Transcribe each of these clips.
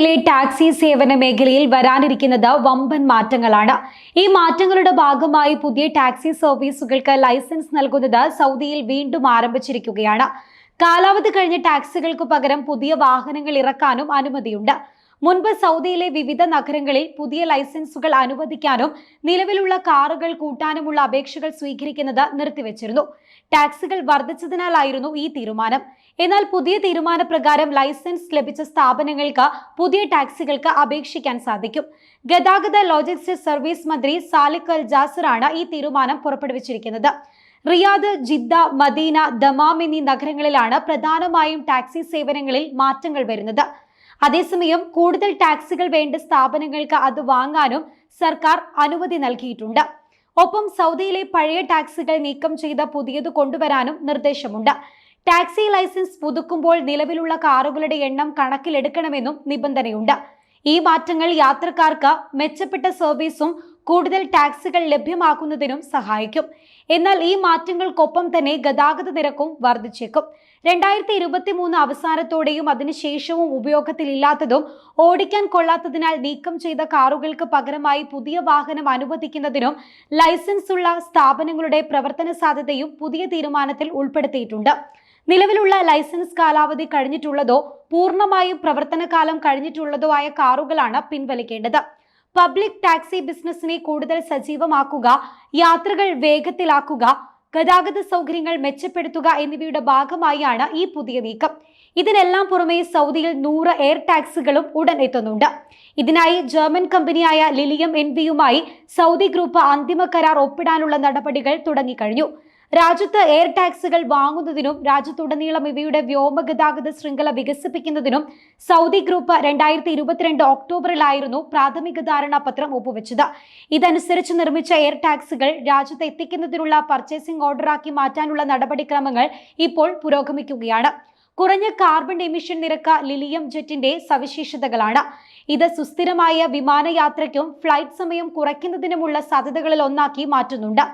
സൗദിയിലെ ടാക്സി സേവന മേഖലയിൽ വരാനിരിക്കുന്നത് വമ്പൻ മാറ്റങ്ങളാണ്. ഈ മാറ്റങ്ങളുടെ ഭാഗമായി പുതിയ ടാക്സി സർവീസുകൾക്ക് ലൈസൻസ് നൽകുന്നത് സൗദിയിൽ വീണ്ടും ആരംഭിച്ചിരിക്കുകയാണ്. കാലാവധി കഴിഞ്ഞ ടാക്സികൾക്ക് പകരം പുതിയ വാഹനങ്ങൾ ഇറക്കാനും അനുമതിയുണ്ട്. മുൻപ് സൗദിയിലെ വിവിധ നഗരങ്ങളിൽ പുതിയ ലൈസൻസുകൾ അനുവദിക്കാനും നിലവിലുള്ള കാറുകൾ കൂട്ടാനുമുള്ള അപേക്ഷകൾ സ്വീകരിക്കുന്നത് നിർത്തിവെച്ചിരുന്നു. ടാക്സികൾ വർദ്ധിച്ചതിനാലായിരുന്നു ഈ തീരുമാനം. എന്നാൽ പുതിയ തീരുമാനപ്രകാരം ലൈസൻസ് ലഭിച്ച സ്ഥാപനങ്ങൾക്ക് പുതിയ ടാക്സികൾക്ക് അപേക്ഷിക്കാൻ സാധിക്കും. ഗതാഗത ലോജിസ്റ്റിക്സ് സർവീസ് മന്ത്രി സാലിക് അൽ ജാസിറാണ് ഈ തീരുമാനം പുറപ്പെടുവിച്ചിരിക്കുന്നത്. റിയാദ്, ജിദ്ദ, മദീന, ദമാം എന്നീ നഗരങ്ങളിലാണ് പ്രധാനമായും ടാക്സി സേവനങ്ങളിൽ മാറ്റങ്ങൾ വരുന്നത്. അതേസമയം കൂടുതൽ ടാക്സികൾ വേണ്ട സ്ഥാപനങ്ങൾക്ക് അത് വാങ്ങാനും സർക്കാർ അനുമതി നൽകിയിട്ടുണ്ട്. ഒപ്പം സൗദിയിലെ പഴയ ടാക്സികൾ നീക്കം ചെയ്ത് പുതിയത് കൊണ്ടുവരാനും നിർദ്ദേശമുണ്ട്. ടാക്സി ലൈസൻസ് പുതുക്കുമ്പോൾ നിലവിലുള്ള കാറുകളുടെ എണ്ണം കണക്കിലെടുക്കണമെന്നും നിബന്ധനയുണ്ട്. ഈ മാറ്റങ്ങൾ യാത്രക്കാർക്ക് മെച്ചപ്പെട്ട സർവീസും കൂടുതൽ ടാക്സികൾ ലഭ്യമാക്കുന്നതിനും സഹായിക്കും. എന്നാൽ ഈ മാറ്റങ്ങൾക്കൊപ്പം തന്നെ ഗതാഗത നിരക്കും വർദ്ധിച്ചേക്കും. 2023 അവസാനത്തോടെയും അതിനുശേഷവും ഉപയോഗത്തിലില്ലാത്തതും ഓടിക്കാൻ കൊള്ളാത്തതിനാൽ നീക്കം ചെയ്ത കാറുകൾക്ക് പകരമായി പുതിയ വാഹനം അനുവദിക്കുന്നതിനും ലൈസൻസ് ഉള്ള സ്ഥാപനങ്ങളുടെ പ്രവർത്തന സാധ്യതയും പുതിയ തീരുമാനത്തിൽ ഉൾപ്പെടുത്തിയിട്ടുണ്ട്. നിലവിലുള്ള ലൈസൻസ് കാലാവധി കഴിഞ്ഞിട്ടുള്ളതോ പൂർണ്ണമായും പ്രവർത്തനകാലം കഴിഞ്ഞിട്ടുള്ളതോ ആയ കാറുകളാണ് പിൻവലിക്കേണ്ടത്. പബ്ലിക് ടാക്സി ബിസിനസിനെ കൂടുതൽ സജീവമാക്കുക, യാത്രകൾ വേഗത്തിലാക്കുക, ഗതാഗത സൗകര്യങ്ങൾ മെച്ചപ്പെടുത്തുക എന്നിവയുടെ ഭാഗമായാണ് ഈ പുതിയ നീക്കം. ഇതിനെല്ലാം പുറമെ സൗദിയിൽ 100 എയർ ടാക്സികളും ഉടൻ എത്തുന്നുണ്ട്. ഇതിനായി ജർമ്മൻ കമ്പനിയായ ലിലിയം എൻവിയുമായി സൗദി ഗ്രൂപ്പ് അന്തിമ കരാർ ഒപ്പിടാനുള്ള നടപടികൾ തുടങ്ങിക്കഴിഞ്ഞു. രാജ്യത്ത് എയർ ടാക്സികൾ വാങ്ങുന്നതിനും രാജ്യത്തുടനീളം ഇവയുടെ വ്യോമഗതാഗത ശൃംഖല വികസിപ്പിക്കുന്നതിനും സൗദി ഗ്രൂപ്പ് 2022 ഒക്ടോബറിലായിരുന്നു പ്രാഥമിക ധാരണാപത്രം ഒപ്പുവെച്ചത്. ഇതനുസരിച്ച് നിർമ്മിച്ച എയർ ടാക്സികൾ രാജ്യത്ത് എത്തിക്കുന്നതിനുള്ള പർച്ചേസിംഗ് ഓർഡറാക്കി മാറ്റാനുള്ള നടപടിക്രമങ്ങൾ ഇപ്പോൾ പുരോഗമിക്കുകയാണ്. കുറഞ്ഞ കാർബൺ എമിഷൻ നിരക്ക് ലിലിയം ജെറ്റിന്റെ സവിശേഷതകളാണ്. ഇത് സുസ്ഥിരമായ വിമാനയാത്രയ്ക്കും ഫ്ലൈറ്റ് സമയം കുറയ്ക്കുന്നതിനുമുള്ള സാധ്യതകളിൽ ഒന്നാക്കി മാറ്റുന്നുണ്ട്.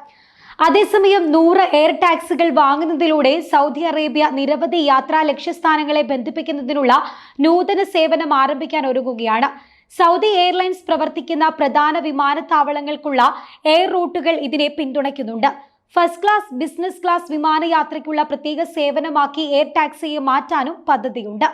അതേസമയം 100 എയർ ടാക്സികൾ വാങ്ങുന്നതിലൂടെ സൗദി അറേബ്യ നിരവധി യാത്രാ ലക്ഷ്യസ്ഥാനങ്ങളെ ബന്ധിപ്പിക്കുന്നതിനുള്ള നൂതന സേവനം ആരംഭിക്കാൻ ഒരുങ്ങുകയാണ്. സൗദി എയർലൈൻസ് പ്രവർത്തിക്കുന്ന പ്രധാന വിമാനത്താവളങ്ങൾക്കുള്ള എയർ റൂട്ടുകൾ ഇതിനെ പിന്തുണയ്ക്കുന്നുണ്ട്. ഫസ്റ്റ് ക്ലാസ്, ബിസിനസ് ക്ലാസ് വിമാനയാത്രയ്ക്കുള്ള പ്രത്യേക സേവനമാക്കി എയർ ടാക്സിയെ മാറ്റാനും പദ്ധതിയുണ്ട്.